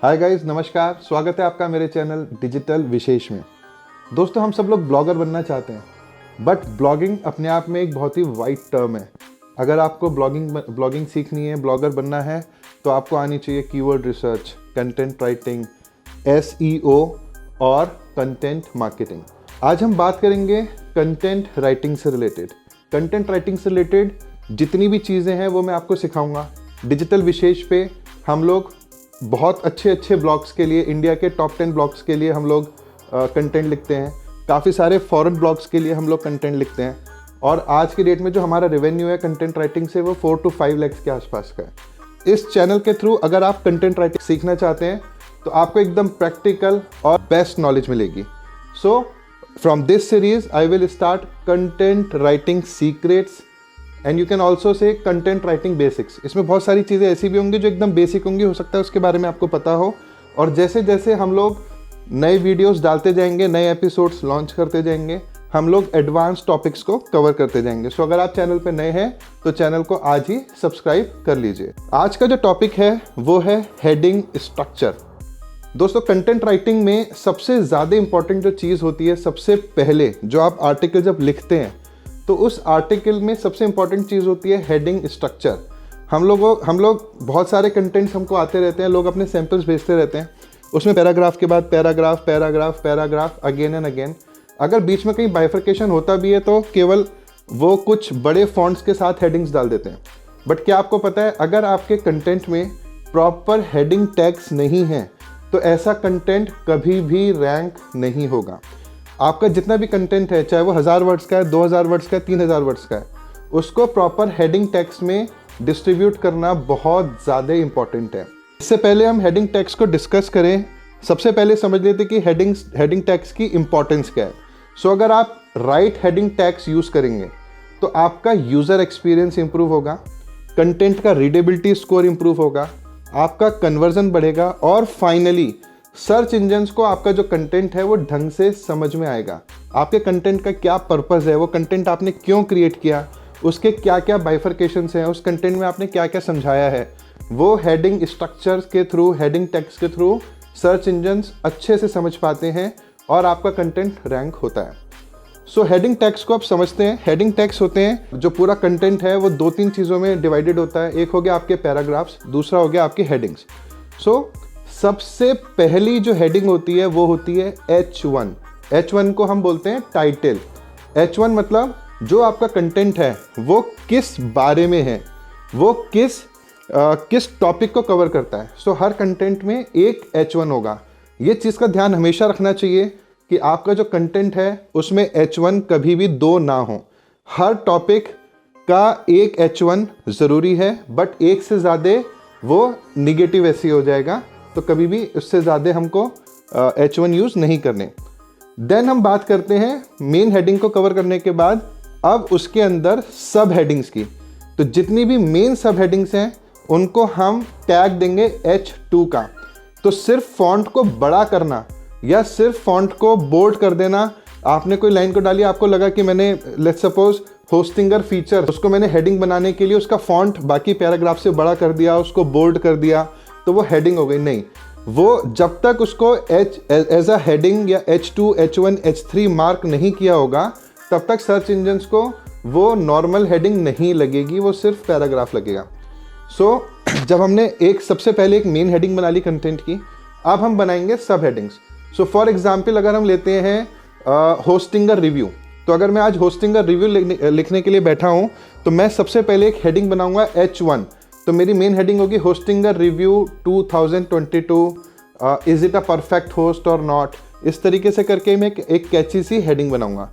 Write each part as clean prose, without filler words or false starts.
Hi guys, नमस्कार। स्वागत है आपका मेरे चैनल डिजिटल विशेष में। दोस्तों, हम सब लोग ब्लॉगर बनना चाहते हैं, बट ब्लॉगिंग अपने आप में एक बहुत ही वाइड टर्म है। अगर आपको ब्लॉगिंग सीखनी है, ब्लॉगर बनना है, तो आपको आनी चाहिए keyword research, content writing, SEO और कंटेंट मार्केटिंग। आज हम बात करेंगे कंटेंट राइटिंग से रिलेटेड। कंटेंट राइटिंग से रिलेटेड जितनी भी चीज़ें हैं वो मैं आपको सिखाऊंगा। डिजिटल विशेष पे हम लोग बहुत अच्छे ब्लॉग्स के लिए, इंडिया के टॉप 10 ब्लॉग्स के लिए हम लोग कंटेंट लिखते हैं। काफ़ी सारे फॉरेन ब्लॉग्स के लिए हम लोग कंटेंट लिखते हैं। और आज की डेट में जो हमारा रेवेन्यू है कंटेंट राइटिंग से, वो 4 to 5 लाख के आसपास का है। इस चैनल के थ्रू अगर आप कंटेंट राइटिंग सीखना चाहते हैं तो आपको एकदम प्रैक्टिकल और बेस्ट नॉलेज मिलेगी। So from this series I will start content writing secrets and you can also say content writing basics. इसमें बहुत सारी चीज़ें ऐसी भी होंगी जो एकदम बेसिक होंगी, हो सकता है उसके बारे में आपको पता हो। और जैसे जैसे हम लोग नए वीडियोस डालते जाएंगे, नए एपिसोड्स लॉन्च करते जाएंगे, हम लोग एडवांस टॉपिक्स को कवर करते जाएंगे। सो अगर आप चैनल पे नए हैं तो चैनल को आज ही सब्सक्राइब कर लीजिए। आज का जो टॉपिक है वो है हेडिंग स्ट्रक्चर। दोस्तों, कंटेंट राइटिंग में सबसे ज़्यादा इंपॉर्टेंट जो चीज़ होती है, सबसे पहले जो आप आर्टिकल जब लिखते हैं तो उस आर्टिकल में सबसे इंपॉर्टेंट चीज़ होती है हेडिंग स्ट्रक्चर। हम लोग बहुत सारे कंटेंट्स हमको आते रहते हैं, लोग अपने सैंपल्स भेजते रहते हैं, उसमें पैराग्राफ के बाद पैराग्राफ अगेन एंड अगेन। अगर बीच में कहीं बाइफर्केशन होता भी है तो केवल वो कुछ बड़े फॉन्ट्स के साथ हेडिंग्स डाल देते हैं। बट क्या आपको पता है, अगर आपके कंटेंट में प्रॉपर हेडिंग टैग्स नहीं है तो ऐसा कंटेंट कभी भी रैंक नहीं होगा। आपका जितना भी कंटेंट है, चाहे वो 1000 वर्ड्स का है, 2000 वर्ड्स का है, 3000 वर्ड्स का है, उसको प्रॉपर हेडिंग टैग्स में डिस्ट्रीब्यूट करना बहुत ज़्यादा इंपॉर्टेंट है। इससे पहले हम हेडिंग टैग्स को डिस्कस करें, सबसे पहले समझ लेते कि हेडिंग टैग्स की इंपॉर्टेंस क्या है। सो अगर आप राइट हेडिंग टैग्स यूज़ करेंगे तो आपका यूज़र एक्सपीरियंस इंप्रूव होगा, कंटेंट का रीडेबिलिटी स्कोर इंप्रूव होगा, आपका कन्वर्जन बढ़ेगा और फाइनली सर्च इंजन्स को आपका जो कंटेंट है वो ढंग से समझ में आएगा। आपके कंटेंट का क्या पर्पस है, वो कंटेंट आपने क्यों क्रिएट किया, उसके क्या क्या बाइफर्केशंस हैं, उस कंटेंट में आपने क्या क्या समझाया है, वो हेडिंग स्ट्रक्चर्स के थ्रू, हेडिंग टैग्स के थ्रू सर्च इंजन्स अच्छे से समझ पाते हैं और आपका कंटेंट रैंक होता है। सो हेडिंग टैग्स को आप समझते हैं। हेडिंग टैग्स होते हैं, जो पूरा कंटेंट है वो 2-3 चीज़ों में डिवाइडेड होता है। एक हो गया आपके पैराग्राफ्स, दूसरा हो गया आपकी हेडिंग्स। सो सबसे पहली जो हेडिंग होती है वो होती है H1। H1 को हम बोलते हैं टाइटल। H1 मतलब जो आपका कंटेंट है वो किस बारे में है, वो किस टॉपिक को कवर करता है। सो हर कंटेंट में एक H1 होगा। ये चीज़ का ध्यान हमेशा रखना चाहिए कि आपका जो कंटेंट है उसमें H1 कभी भी 2 ना हो। हर टॉपिक का एक H1 ज़रूरी है, बट एक से ज़्यादा वो निगेटिव ऐसी हो जाएगा, तो कभी भी उससे ज़्यादा हमको H1 यूज़ नहीं करने। देन हम बात करते हैं मेन हेडिंग को कवर करने के बाद अब उसके अंदर सब हेडिंग्स की। तो जितनी भी मेन सब हेडिंग्स हैं उनको हम टैग देंगे H2 का। तो सिर्फ फॉन्ट को बड़ा करना या सिर्फ फॉन्ट को बोल्ड कर देना, आपने कोई लाइन को डाली, आपको लगा कि मैंने लेट्स सपोज होस्टिंगर फीचर, उसको मैंने हेडिंग बनाने के लिए उसका फॉन्ट बाकी पैराग्राफ से बड़ा कर दिया, उसको बोल्ड कर दिया, तो वो हेडिंग हो गई। नहीं, वो जब तक उसको एज अ हेडिंग या H2, H1, H3 मार्क नहीं किया होगा तब तक सर्च इंजन्स को वो नॉर्मल हेडिंग नहीं लगेगी, वो सिर्फ पैराग्राफ लगेगा। सो जब हमने सबसे पहले एक मेन हेडिंग बना ली कंटेंट की, अब हम बनाएंगे सब हेडिंग्स। सो फॉर एग्जाम्पल अगर हम लेते हैं होस्टिंगर रिव्यू, तो अगर मैं आज होस्टिंगर रिव्यू लिखने के लिए बैठा हूँ तो मैं सबसे पहले एक हेडिंग बनाऊंगा H1। तो मेरी मेन हेडिंग होगी Hostinger review 2022, is it a perfect host और नॉट। इस तरीके से करके मैं एक कैची सी हेडिंग बनाऊंगा।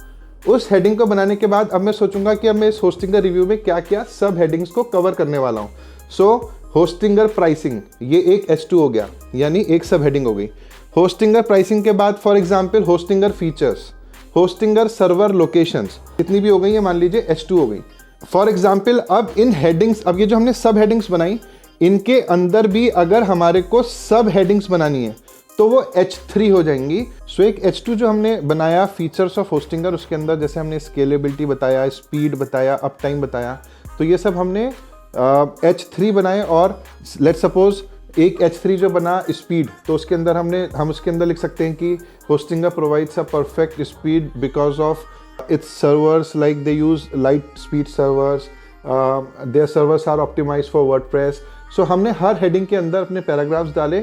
उस हेडिंग को बनाने के बाद अब मैं सोचूंगा कि अब मैं इस होस्टिंगर रिव्यू में क्या क्या सब हेडिंग्स को कवर करने वाला हूँ। सो होस्टिंगर प्राइसिंग, ये एक H2 हो गया, यानी एक सब हेडिंग हो गई। होस्टिंगर प्राइसिंग के बाद for example Hostinger features, Hostinger server locations, जितनी भी हो गई है मान लीजिए H2 हो गई। फॉर एग्जाम्पल अब इन हेडिंग्स, अब ये जो हमने सब हेडिंग्स बनाई, इनके अंदर भी अगर हमारे को सब हेडिंग्स बनानी है तो वो H3 हो जाएंगी। सो एक H2 जो हमने बनाया फीचर्स ऑफ होस्टिंगर, उसके अंदर जैसे हमने स्केलेबिलिटी बताया, स्पीड बताया, अप टाइम बताया, तो ये सब हमने H3 बनाए। और लेट्स सपोज एक H3 जो बना स्पीड, तो उसके अंदर हम उसके अंदर लिख सकते हैं कि Hostinger provides a perfect speed because of its servers, like they use light speed servers, their servers are optimized for WordPress. So हमने हर हेडिंग के अंदर अपने पैराग्राफ्स डाले,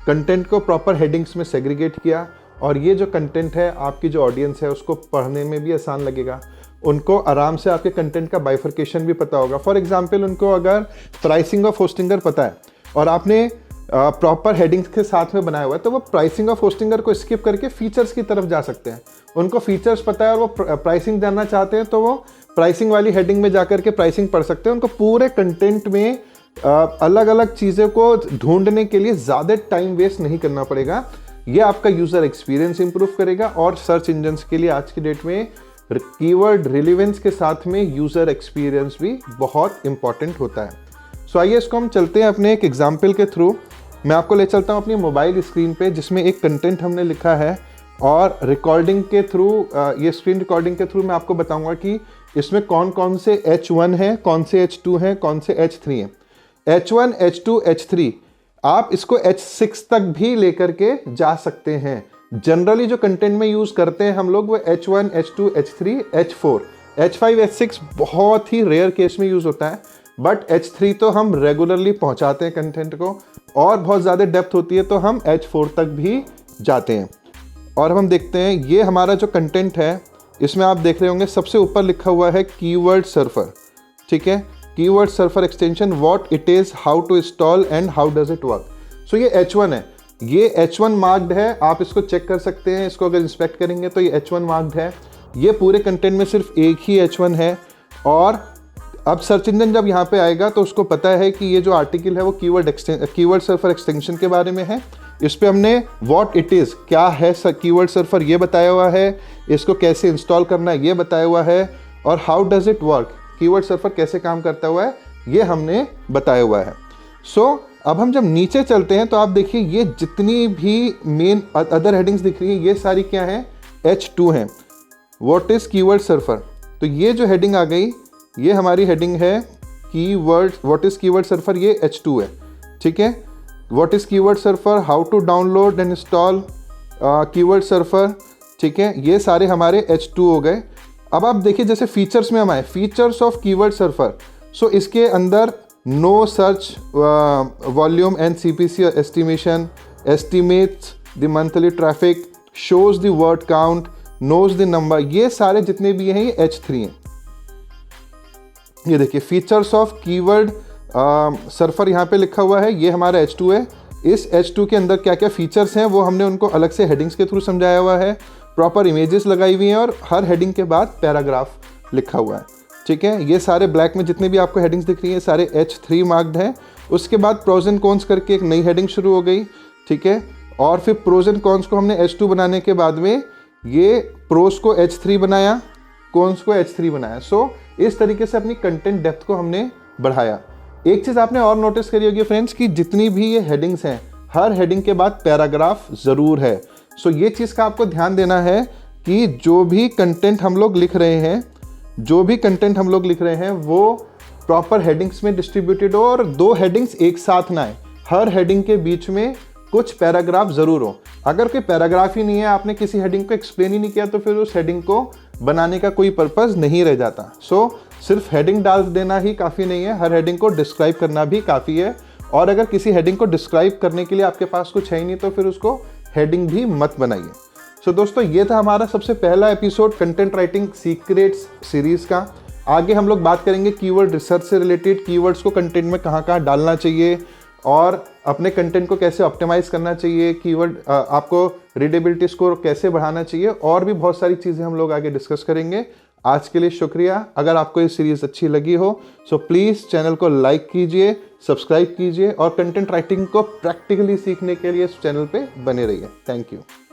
कंटेंट को प्रॉपर हेडिंग्स में सेग्रीगेट किया, और ये जो कंटेंट है आपकी जो ऑडियंस है उसको पढ़ने में भी आसान लगेगा, उनको आराम से आपके कंटेंट का बाइफर्केशन भी पता होगा। फॉर एग्जांपल उनको अगर प्राइसिंग ऑफ होस्टिंगर पता है और आपने प्रॉपर हेडिंग्स के साथ में बनाया हुआ है, तो वो प्राइसिंग ऑफ होस्टिंगर को स्किप करके फीचर्स की तरफ जा सकते हैं। उनको फीचर्स पता है और वो प्राइसिंग जानना चाहते हैं, तो वो प्राइसिंग वाली हेडिंग में जाकर के प्राइसिंग पढ़ सकते हैं। उनको पूरे कंटेंट में अलग अलग चीज़ों को ढूंढने के लिए ज़्यादा टाइम वेस्ट नहीं करना पड़ेगा। ये आपका यूज़र एक्सपीरियंस इंप्रूव करेगा, और सर्च इंजन्स के लिए आज की डेट में कीवर्ड रिलेवेंस के साथ में यूज़र एक्सपीरियंस भी बहुत इंपॉर्टेंट होता है। सो आइए इसको हम चलते हैं अपने एक एग्जाम्पल के थ्रू। मैं आपको ले चलता हूँ अपनी मोबाइल स्क्रीन पे, जिसमें एक कंटेंट हमने लिखा है, और रिकॉर्डिंग के थ्रू, ये स्क्रीन रिकॉर्डिंग के थ्रू मैं आपको बताऊंगा कि इसमें कौन कौन से H1 है, कौन से H2 हैं, कौन से H3 हैं। H1, H2, H3 आप इसको H6 तक भी लेकर के जा सकते हैं। जनरली जो कंटेंट में यूज़ करते हैं हम लोग वो H1, H2, H3, H4, H5, H6 बहुत ही रेयर केस में यूज़ होता है, बट H3 तो हम रेगुलरली पहुंचाते हैं कंटेंट को, और बहुत ज़्यादा डेप्थ होती है तो हम H4 तक भी जाते हैं। और हम देखते हैं ये हमारा जो कंटेंट है, इसमें आप देख रहे होंगे सबसे ऊपर लिखा हुआ है कीवर्ड सर्फर, ठीक है। Keyword surfer extension, what it is, how to install and how does it work. So ये H1 है, ये H1 मार्क्ड है, आप इसको चेक कर सकते हैं। इसको अगर इंस्पेक्ट करेंगे तो ये H1 मार्क्ड है। ये पूरे कंटेंट में सिर्फ एक ही H1 है। और अब सर्च इंजन जब यहाँ पे आएगा तो उसको पता है कि ये जो आर्टिकल है वो कीवर्ड सर्फर एक्सटेंशन के बारे में है। इस पे हमने व्हाट इट इज़, क्या है कीवर्ड सर्फर, ये बताया हुआ है, इसको कैसे इंस्टॉल करना है ये बताया हुआ है, और how does it work, keyword surfer कैसे काम करता हुआ है ये हमने बताया हुआ है। सो अब हम जब नीचे चलते हैं तो आप देखिए ये जितनी भी मेन अदर हेडिंग्स दिख रही हैं ये सारी क्या हैं, H2 हैं। व्हाट इज़ कीवर्ड सर्फर, तो ये जो हेडिंग आ गई ये हमारी हेडिंग है keyword, what is keyword surfer, ये H2 है, ठीक है। What is keyword surfer, how to download and install keyword surfer, ठीक है, ये सारे हमारे H2 हो गए। अब आप देखिए जैसे फीचर्स में हम आए, features of keyword surfer. So इसके अंदर know search volume and CPC estimation, estimates the monthly traffic, shows the word count, knows the number, ये सारे जितने भी हैं ये H3 हैं। ये देखिए फीचर्स ऑफ कीवर्ड सर्फर यहाँ पे लिखा हुआ है, ये हमारा H2 है। इस H2 के अंदर क्या क्या फीचर्स हैं वो हमने उनको अलग से हेडिंग्स के थ्रू समझाया हुआ है, प्रॉपर इमेजेस लगाई हुई हैं, और हर हेडिंग के बाद पैराग्राफ लिखा हुआ है, ठीक है। ये सारे ब्लैक में जितने भी आपको हेडिंग्स दिख रही हैं सारे H3 मार्क्ड हैं। उसके बाद प्रोज एंड कॉन्स करके एक नई हेडिंग शुरू हो गई, ठीक है। और फिर प्रोज एंड कॉन्स को हमने H2 बनाने के बाद में ये प्रोज को H3 बनाया, कॉन्स को H3 बनाया। सो इस तरीके से अपनी कंटेंट डेप्थ को हमने बढ़ाया। एक चीज़ आपने और नोटिस करी होगी फ्रेंड्स कि जितनी भी ये हेडिंग्स हैं हर हेडिंग के बाद पैराग्राफ ज़रूर है। सो ये चीज़ का आपको ध्यान देना है कि जो भी कंटेंट हम लोग लिख रहे हैं वो प्रॉपर हेडिंग्स में डिस्ट्रीब्यूटेड हो, और 2 हेडिंग्स एक साथ ना आए, हर हेडिंग के बीच में कुछ पैराग्राफ ज़रूर हो। अगर कोई पैराग्राफ ही नहीं है, आपने किसी हेडिंग को एक्सप्लेन ही नहीं किया, तो फिर उस हेडिंग को बनाने का कोई पर्पज़ नहीं रह जाता। सो सिर्फ हेडिंग डाल देना ही काफ़ी नहीं है, हर हेडिंग को डिस्क्राइब करना भी काफ़ी है। और अगर किसी हेडिंग को डिस्क्राइब करने के लिए आपके पास कुछ है ही नहीं, तो फिर उसको हेडिंग भी मत बनाइए। सो दोस्तों ये था हमारा सबसे पहला episode content writing secrets series का। आगे हम लोग बात करेंगे कीवर्ड रिसर्च से रिलेटेड, कीवर्ड्स को कंटेंट में कहाँ कहाँ डालना चाहिए, और अपने कंटेंट को कैसे ऑप्टिमाइज़ करना चाहिए, कीवर्ड आपको रीडेबिलिटी स्कोर कैसे बढ़ाना चाहिए, और भी बहुत सारी चीज़ें हम लोग आगे डिस्कस करेंगे। आज के लिए शुक्रिया। अगर आपको ये सीरीज़ अच्छी लगी हो सो प्लीज़ चैनल को लाइक कीजिए, सब्सक्राइब कीजिए, और कंटेंट राइटिंग को प्रैक्टिकली सीखने के लिए इस चैनल पे बने रहिए। Thank you.